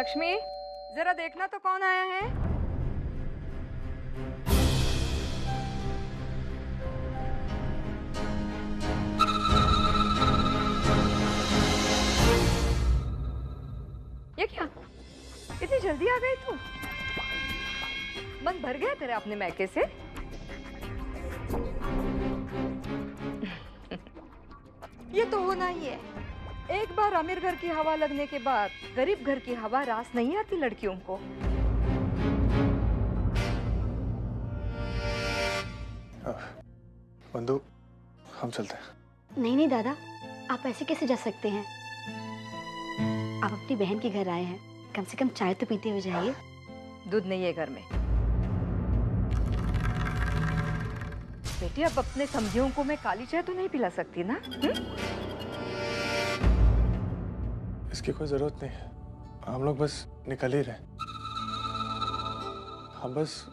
लक्ष्मी, जरा देखना तो कौन आया है। ये क्या, इतनी जल्दी आ गई तू? मन भर गया तेरे अपने मैके से? ये तो होना ही है। एक बार अमीर घर की हवा लगने के बाद गरीब घर की हवा रास नहीं आती लड़कियों को। बंधु, हम चलते हैं। नहीं नहीं दादा, आप ऐसे कैसे जा सकते हैं? आप अपनी बहन के घर आए हैं, कम से कम चाय तो पीते हुए जाइए। दूध नहीं है घर में। बेटी, अब अपने समझियों को मैं काली चाय तो नहीं पिला सकती ना। इसकी कोई जरूरत नहीं है, हम लोग बस निकल ही रहे। हम बस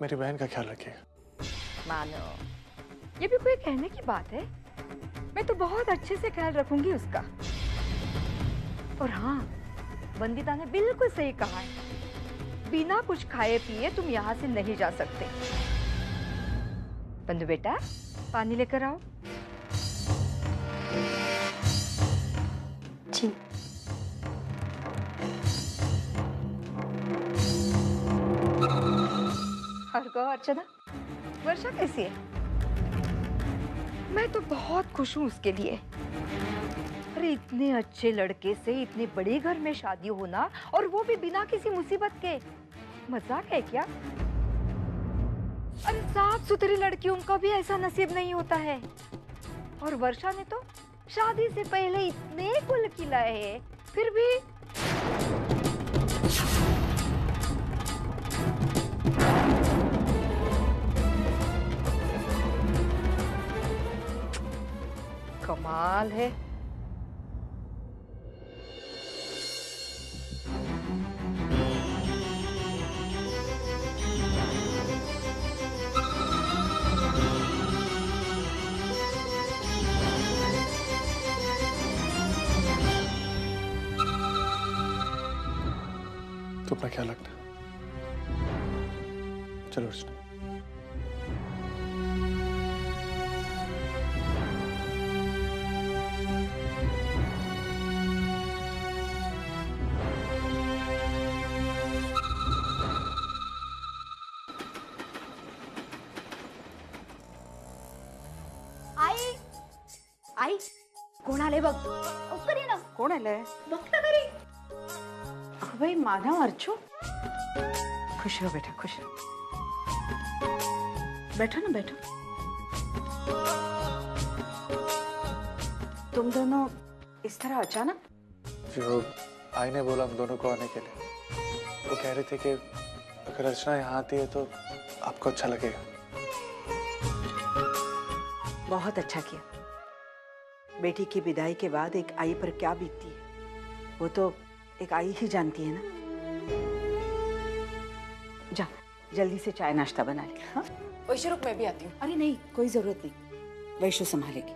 मेरी बहन का ख्याल रखिएगा। मानो, ये भी कोई कहने की बात है? मैं तो बहुत अच्छे से ख्याल रखूंगी उसका। और हाँ, वंदिता ने बिल्कुल सही कहा है, बिना कुछ खाए पिए तुम यहाँ से नहीं जा सकते। बंधु बेटा, पानी लेकर आओ। जी। और कहो अर्चना, वर्षा कैसी है? मैं तो बहुत खुश हूँ उसके लिए। अरे इतने अच्छे लड़के से इतने बड़े घर में शादी होना, और वो भी बिना किसी मुसीबत के। मजाक है क्या? अरे साफ सुथरी लड़कियों का भी ऐसा नसीब नहीं होता है। और वर्षा ने तो शादी से पहले इतने कुल खिलाए हैं, फिर भी कमाल है। तो अपना ख्याल रखना। चलो अर्चना। आई कोण आले बघ, लवकर ये ना। कोण आलंय? बघ ना घरी। अगं बाई, मानव, अर्चू, खुश रहो बेटा, खुश रहो। बैठो ना, बैठो। तुम दोनों इस तरह अचानक? जो आई ने बोला हम दोनों को आने के लिए। वो कह रही थी कि अगर अर्चना यहाँ आती है तो आपको अच्छा लगेगा। बहुत अच्छा किया। बेटी की विदाई के बाद एक आई पर क्या बीतती है, वो तो एक आई ही जानती है ना। जा, जल्दी से चाय नाश्ता बना ले। हाँ, वैसे रुक, मैं भी आती हूँ। अरे नहीं, कोई जरूरत नहीं, वैशु संभालेगी।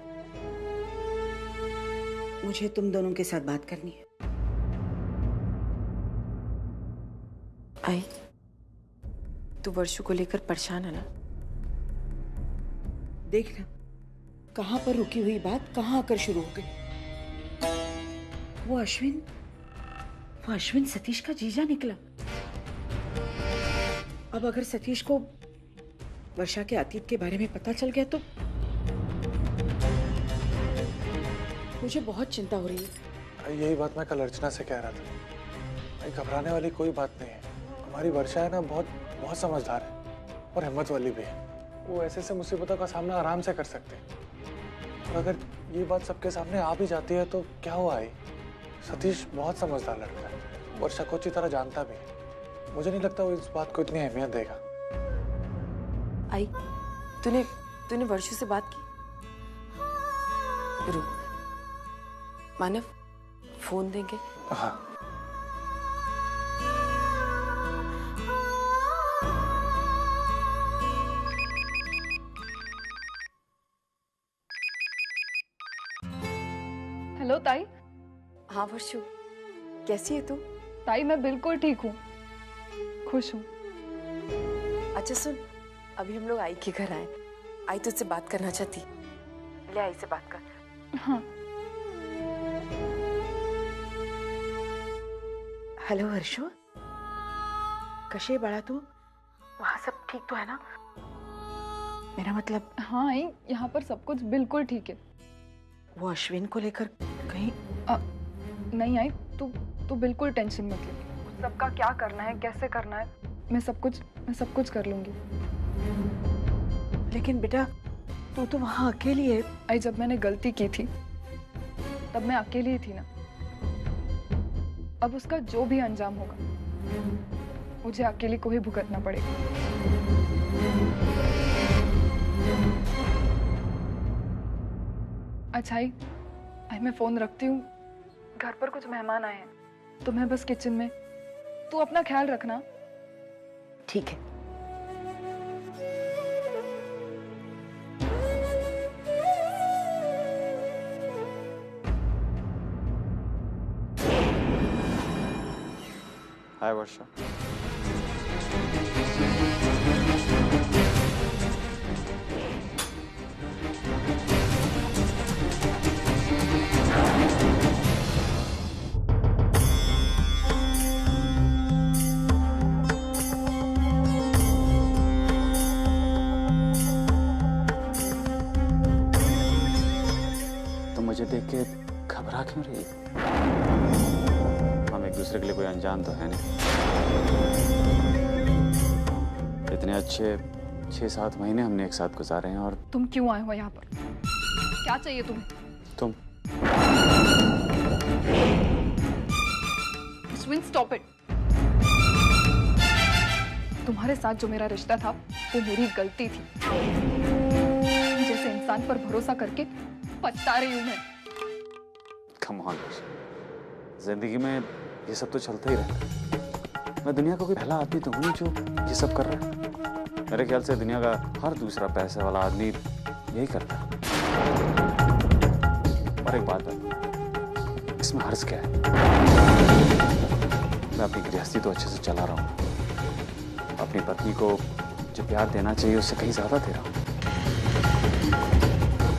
मुझे तुम दोनों के साथ बात करनी है। आई, तू वर्षु को लेकर परेशान है ना? देख ना, कहां पर रुकी हुई बात कहां आकर शुरू हो गई। वो अश्विन सतीश का जीजा निकला। अब अगर सतीश को वर्षा के अतीत के बारे में पता चल गया तो मुझे बहुत चिंता हो रही है। यही बात मैं कल अर्चना से कह रहा था। घबराने वाली कोई बात नहीं है। हमारी वर्षा है ना, बहुत समझदार है और हिम्मत वाली भी है। वो ऐसे मुसीबतों का सामना आराम से कर सकते हैं। और अगर ये बात सबके सामने आ भी जाती है तो क्या हुआ है? सतीश बहुत समझदार लड़का है, वर्षा को अच्छी तरह जानता भी है। मुझे नहीं लगता वो इस बात को इतनी अहमियत देगा। आई, तूने वर्षु से बात की? रुक, मानव, फोन देंगे? हाँ। हेलो ताई। हाँ वर्षु, कैसी है तू? ताई मैं बिल्कुल ठीक हूँ, खुश हूँ। अच्छा सुन, अभी हम लोग आई के घर आए, आई तुझसे बात करना चाहती। ले आई से बात कर। हाँ। हेलो हर्षो, कशे बाळा तू? वहाँ सब ठीक तो है ना? मेरा मतलब हाँ आई, यहाँ पर सब कुछ बिल्कुल ठीक है। वो अश्विन को लेकर कहीं? नहीं आई, तू बिल्कुल टेंशन मत ले। सबका क्या करना है, कैसे करना है, मैं सब कुछ कर लूंगी। लेकिन बेटा तू तो वहाँ अकेली है। आई, जब मैंने गलती की थी तब मैं अकेली ही थी ना। अब उसका जो भी अंजाम होगा मुझे अकेली को ही भुगतना पड़ेगा। अच्छा आई, मैं फोन रखती हूँ, घर पर कुछ मेहमान आए हैं तो मैं बस किचन में, तू अपना ख्याल रखना। ठीक है। हाय वर्षा। मुझे देख के घबरा क्यों रही? हम एक दूसरे के लिए कोई अनजान तो है नहीं। इतने अच्छे 6-7 महीने हमने एक साथ गुजारे हैं। और तुम क्यों आए हो यहाँ पर? क्या चाहिए तुम्हें? तुम अश्विन, स्टॉप इट। तुम्हारे साथ जो मेरा रिश्ता था वो मेरी गलती थी। जैसे इंसान पर भरोसा करके पछता रही हूं मैं। कम ऑन, जिंदगी में ये सब तो चलता ही रहता है। मैं दुनिया का कोई पहला आदमी तो हूं नहीं जो ये सब कर रहा है। मेरे ख्याल से दुनिया का हर दूसरा पैसे वाला आदमी यही करता है। और एक बात है, इसमें हर्ज क्या है? मैं अपनी गृहस्थी तो अच्छे से चला रहा हूँ, अपनी पत्नी को जो प्यार देना चाहिए उससे कहीं ज्यादा दे रहा हूँ।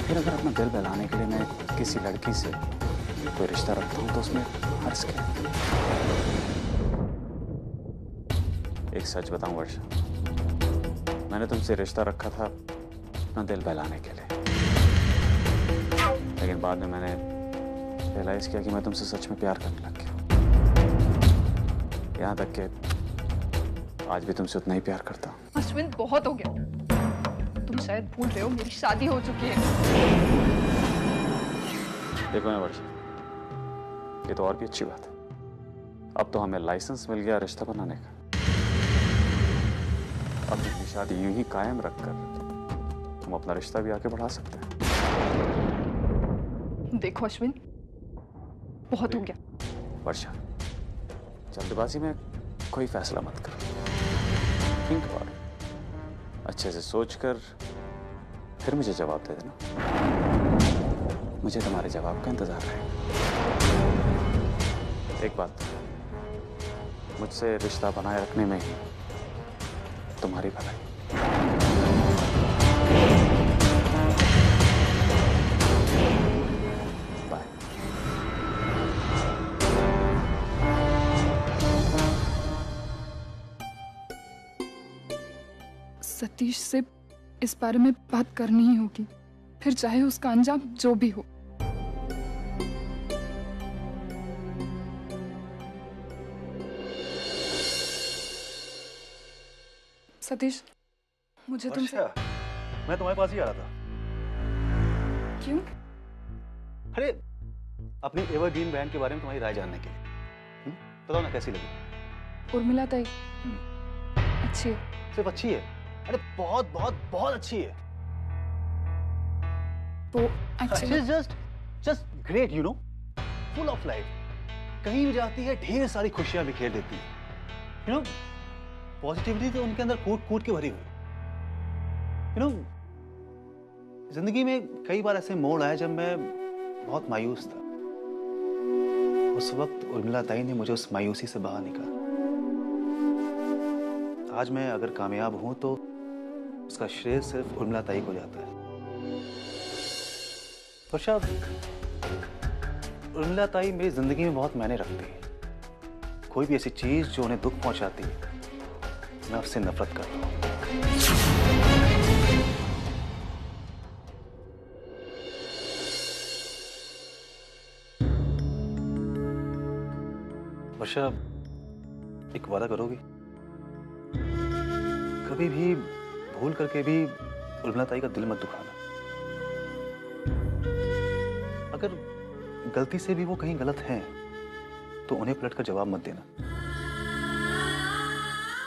फिर अगर अपना दिल बहलाने के लिए मैं किसी लड़की से कोई रिश्ता रखता हूँ तो उसमें हर्ज क्या है? एक सच बताऊं वर्षा, मैंने तुमसे रिश्ता रखा था अपना दिल बहलाने के लिए, लेकिन बाद में मैंने रियलाइज किया कि मैं तुमसे सच में प्यार करने लग गया। यहाँ तक कि आज भी तुमसे उतना ही प्यार करता हूँ। अश्विन, बहुत हो गया। तुम शायद भूल रहे हो मेरी शादी हो चुकी है। देखो ना वर्षा, ये तो और भी अच्छी बात है। अब तो हमें लाइसेंस मिल गया रिश्ता बनाने का। अब अपनी शादी यूं ही कायम रखकर हम अपना रिश्ता भी आगे बढ़ा सकते हैं। देखो अश्विन, बहुत हो गया। वर्षा, जल्दबाजी में कोई फैसला मत करो। थिंक अबाउट इट, अच्छे से सोचकर फिर मुझे जवाब दे देना। मुझे तुम्हारे जवाब का इंतजार है। एक बात, मुझसे रिश्ता बनाए रखने में ही तुम्हारी भलाई। बाय। सतीश से इस बारे में बात करनी ही होगी, फिर चाहे उसका अंजाम जो भी हो। सतीश, मुझे तुमसे। मैं तुम्हारे पास ही आ रहा था। क्यों? अरे, अपनी एवरग्रीन बैंड के बारे में तुम्हारी राय जानने के लिए। बताओ ना, कैसी लगी? उर्मिला ताई अच्छी है। सिर्फ अच्छी है? अरे बहुत बहुत बहुत अच्छी है। वो actually just great, you know, full of life. कहीं भी जाती है ढेर सारी खुशियां बिखेर देती है। यू नो, पॉजिटिविटी तो उनके अंदर कूट कूट के भरी हुई। यू नो, जिंदगी में कई बार ऐसे मोड़ आए जब मैं बहुत मायूस था, उस वक्त उर्मिला ताई ने मुझे उस मायूसी से बाहर निकाला। आज मैं अगर कामयाब हूं तो उसका श्रेय सिर्फ उर्मिला ताई को जाता है। वर्षा, उर्मिला ताई मेरी जिंदगी में बहुत मायने रखती है। कोई भी ऐसी चीज जो उन्हें दुख पहुंचाती है, मैं उससे नफरत करता हूं। वर्षा, एक वादा करोगी? कभी भी भूल करके भी उर्मिला ताई का दिल मत दुखाना। अगर गलती से भी वो कहीं गलत हैं, तो उन्हें पलट कर जवाब मत देना।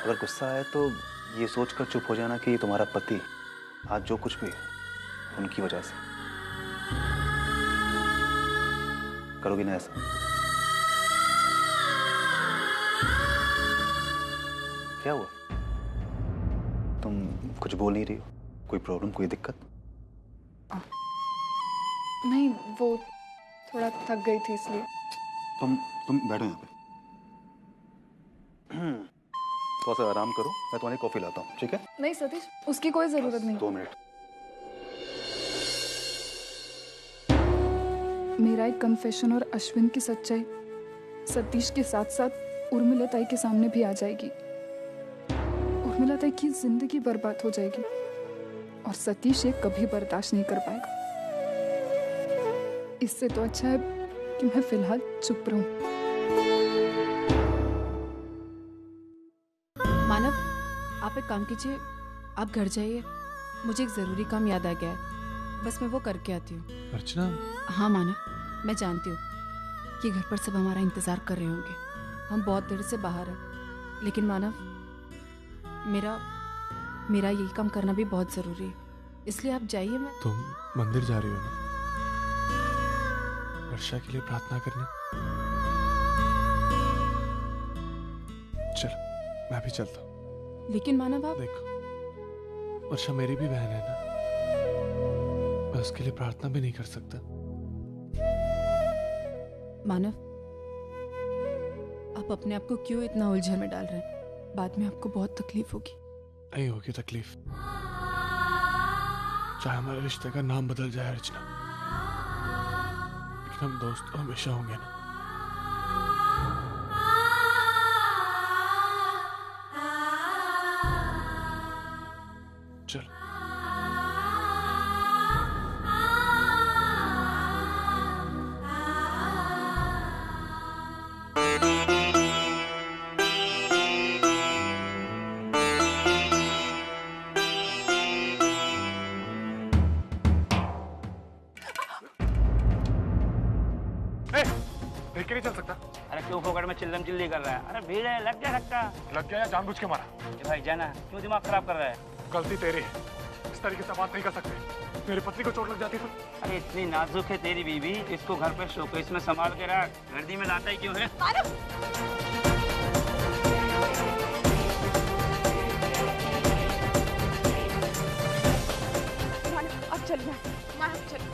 अगर गुस्सा आए तो ये सोचकर चुप हो जाना कि तुम्हारा पति आज जो कुछ भी है उनकी वजह से। करोगी ना ऐसा? क्या हुआ? तुम कुछ बोल नहीं रही हो? कोई प्रॉब्लम, कोई दिक्कत? नहीं, वो थोड़ा थक गई थी इसलिए। तुम बैठो यहाँ पे। थोड़ा सा आराम करो, मैं तुम्हारी कॉफी लाता हूँ, ठीक है? नहीं सतीश, उसकी कोई जरूरत नहीं। 2 मिनट। मेरा एक कन्फेशन और अश्विन की सच्चाई सतीश के साथ साथ उर्मिला ताई के सामने भी आ जाएगी। उर्मिला ताई की जिंदगी बर्बाद हो जाएगी और सतीश ये कभी बर्दाश्त नहीं कर पाएगा। इससे तो अच्छा है कि मैं फिलहाल चुप रहूं। मानव, आप एक काम कीजिए, आप घर जाइए। मुझे एक जरूरी काम याद आ गया है, बस मैं वो करके आती हूँ। अर्चना। हाँ मानव, मैं जानती हूँ कि घर पर सब हमारा इंतजार कर रहे होंगे। हम बहुत देर से बाहर हैं, लेकिन मानव, मेरा यही काम करना भी बहुत जरूरी है, इसलिए आप जाइए। मैं तुम मंदिर जा रही हो ना वर्षा के लिए प्रार्थना करने? चल, मैं भी चलता हूँ। लेकिन मानव, आप देखो, वर्षा मेरी भी बहन है ना, मैं उसके लिए प्रार्थना भी नहीं कर सकता। मानव, आप अपने आप को क्यों इतना उलझन में डाल रहे हैं? बाद में आपको बहुत तकलीफ होगी। नहीं होगी तकलीफ, चाहे हमारे रिश्ते का नाम बदल जाए अर्चना, लेकिन हम दोस्त तो हमेशा होंगे ना। चल। देख के नहीं चल सकता? अरे क्यों फोकट में चिल्लम चिल्ली कर रहा है? अरे भीड़ है, लग गया धक्का। लग गया या जानबूझ के मारा? ये भाई जाना, क्यों दिमाग खराब कर रहा है? गलती तेरी है, इस तरीके से बात नहीं कर सकते। मेरी पत्नी को चोट लग जाती तो? अरे इतनी नाजुक है तेरी बीवी, इसको घर पे शोकेस में संभाल के रख। गर्दी में लाता ही क्यों है? अब चलिए मानव, चलिए।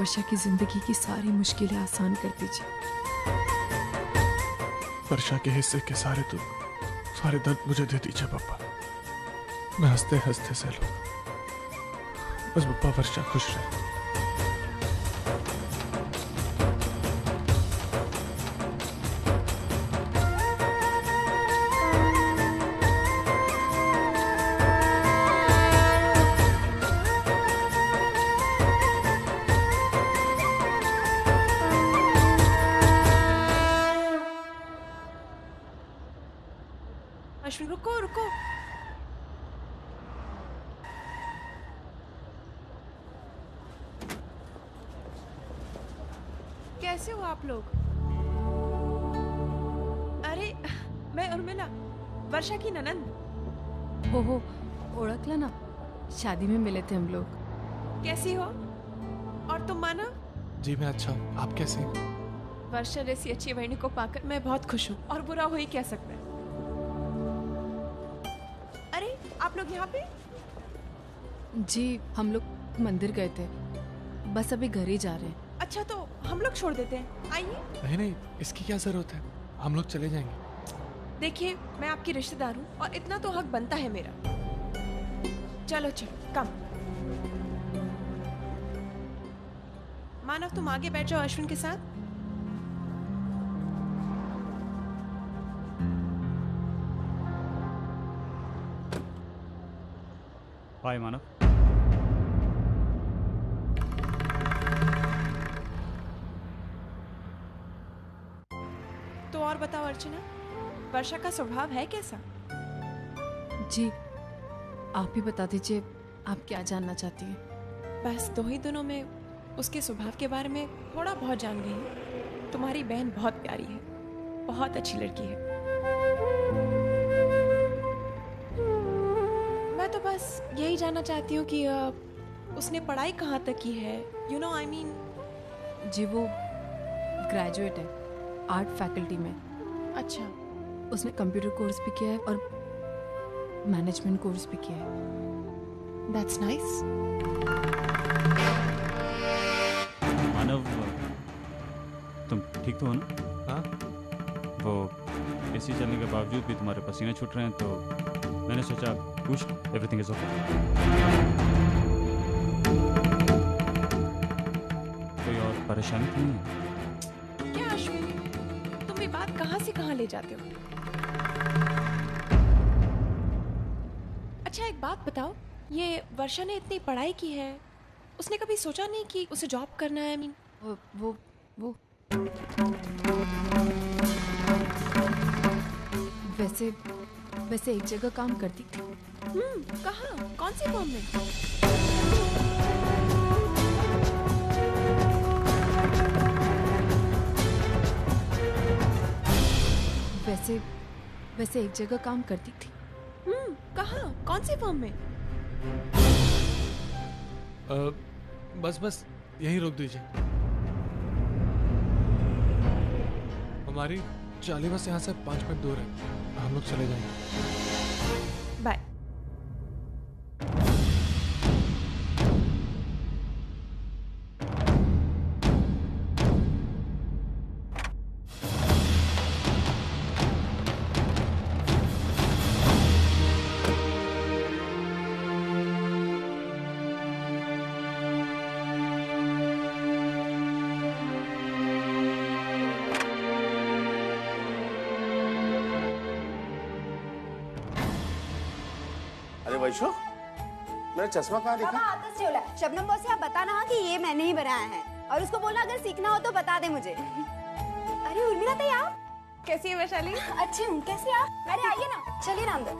वर्षा की जिंदगी की सारी मुश्किलें आसान कर दीजिए। वर्षा के हिस्से के सारे दुख, सारे दर्द मुझे दे दीजिए पापा। मैं हंसते हंसते सह लूंगा, बस पापा वर्षा खुश रहे। अश्विन, रुको रुको। कैसे हो आप लोग? मैं उर्मिला, वर्षा की ननंद। ओहो, ओळखलं ना, शादी में मिले थे हम लोग। कैसी हो? और तुम माना? जी मैं अच्छा हूँ, आप कैसे हैं? वर्षा जैसी अच्छी बहनी को पाकर मैं बहुत खुश हूँ, और बुरा हो ही क्या सकता है। अरे आप लोग यहाँ पे? जी हम लोग मंदिर गए थे, बस अभी घर ही जा रहे हैं। अच्छा तो हम लोग छोड़ देते हैं, आइए। नहीं नहीं, इसकी क्या जरूरत है, हम लोग चले जाएंगे। देखिए मैं आपकी रिश्तेदार हूँ और इतना तो हक बनता है मेरा। चलो चलो कम। मानव तुम आगे बैठ जाओ अश्विन के साथ। हाय मानव। तो और बताओ अर्चना, वर्षा का स्वभाव है कैसा? जी आप ही बता दीजिए, आप क्या जानना चाहती हैं? बस 2 ही दिनों में उसके स्वभाव के बारे में थोड़ा बहुत जान गई हूँ। तुम्हारी बहन बहुत प्यारी है, बहुत अच्छी लड़की है। मैं तो बस यही जानना चाहती हूँ कि उसने पढ़ाई कहाँ तक की है। You know I mean. जी वो ग्रेजुएट है, आर्ट फैकल्टी में। अच्छा। उसने कंप्यूटर कोर्स भी किया है और मैनेजमेंट कोर्स भी किया है। That's nice. मानव तुम ठीक तो हो ना? हाँ। वो एसी चलने के बावजूद भी तुम्हारे पसीने छूट रहे हैं, तो मैंने सोचा पूछ एवरीथिंग इज ओके। कोई और परेशानी तो नहीं है? क्या अश्विन, तुम ये बात कहाँ से कहाँ ले जाते हो? अच्छा एक बात बताओ, ये वर्षा ने इतनी पढ़ाई की है, उसने कभी सोचा नहीं कि उसे जॉब करना है? मीन वो वैसे एक जगह काम करती थी। कहाँ? कौन सी फॉर्म में? वैसे एक जगह काम करती थी। कहाँ? कौन सी फॉर्म में? बस यहीं रोक दीजिए। हमारी चाली बस यहाँ से 5 मिनट दूर है, हम लोग चले जाएंगे। बाय। वैशु, मेरा चश्मा कहाँ दिखा? आकाश से बोला, शबनम बॉस से आप बताना हाँ कि ये मैंने ही बनाया है, और उसको बोला अगर सीखना हो तो बता दे मुझे। अरे उर्मिला तो आप कैसी है वैशाली? अच्छी हूँ, कैसी आप? अरे आइए ना, चलिए ना अंदर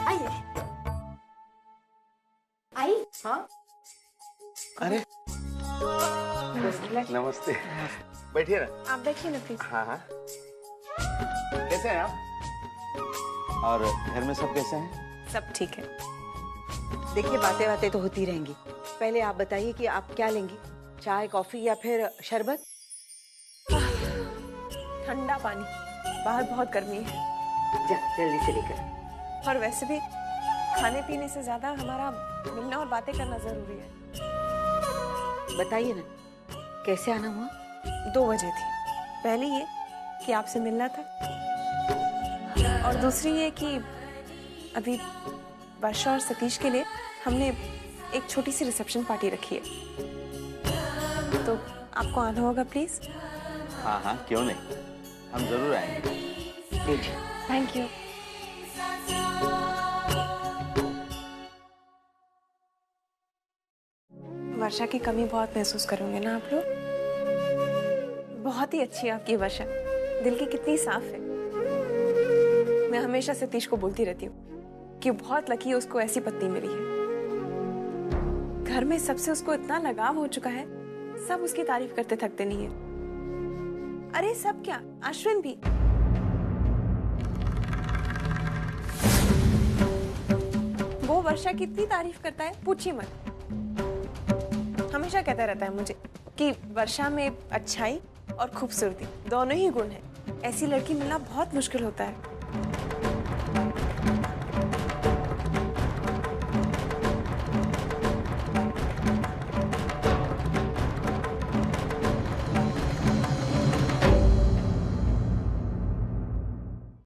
आइए। आई? हाँ। अरे नमस्ते, बैठिए ना। आप बैठिए ना प्लीज। हाँ हाँ। कैसे हैं आप? और घर में सब कैसे हैं? सब ठीक है। देखिए बातें तो होती रहेंगी, पहले आप बताइए कि आप क्या लेंगी, चाय कॉफी या फिर शरबत? ठंडा पानी, बाहर बहुत गर्मी है। जा जल्दी से लेकर। और वैसे भी खाने पीने से ज्यादा हमारा मिलना और बातें करना जरूरी है। बताइए ना, कैसे आना हुआ? 2 वजह थी। पहली ये कि आपसे मिलना था, और दूसरी ये कि अभी वर्षा और सतीश के लिए हमने एक छोटी सी रिसेप्शन पार्टी रखी है, तो आपको आना होगा प्लीज। हाँ हाँ क्यों नहीं, हम जरूर आएंगे। Thank you. वर्षा की कमी बहुत महसूस करोगे ना आप लोग। बहुत ही अच्छी है आपकी वर्षा, दिल की कितनी साफ है। मैं हमेशा सतीश को बोलती रहती हूँ कि बहुत लकी है उसको ऐसी पत्नी मिली है। घर में सबसे उसको इतना लगाव हो चुका है, सब उसकी तारीफ करते थकते नहीं है। अरे सब क्या, अश्विन भी वर्षा की इतनी तारीफ करता है, पूछिए मत। हमेशा कहता रहता है मुझे कि वर्षा में अच्छाई और खूबसूरती दोनों ही गुण हैं। ऐसी लड़की मिलना बहुत मुश्किल होता है।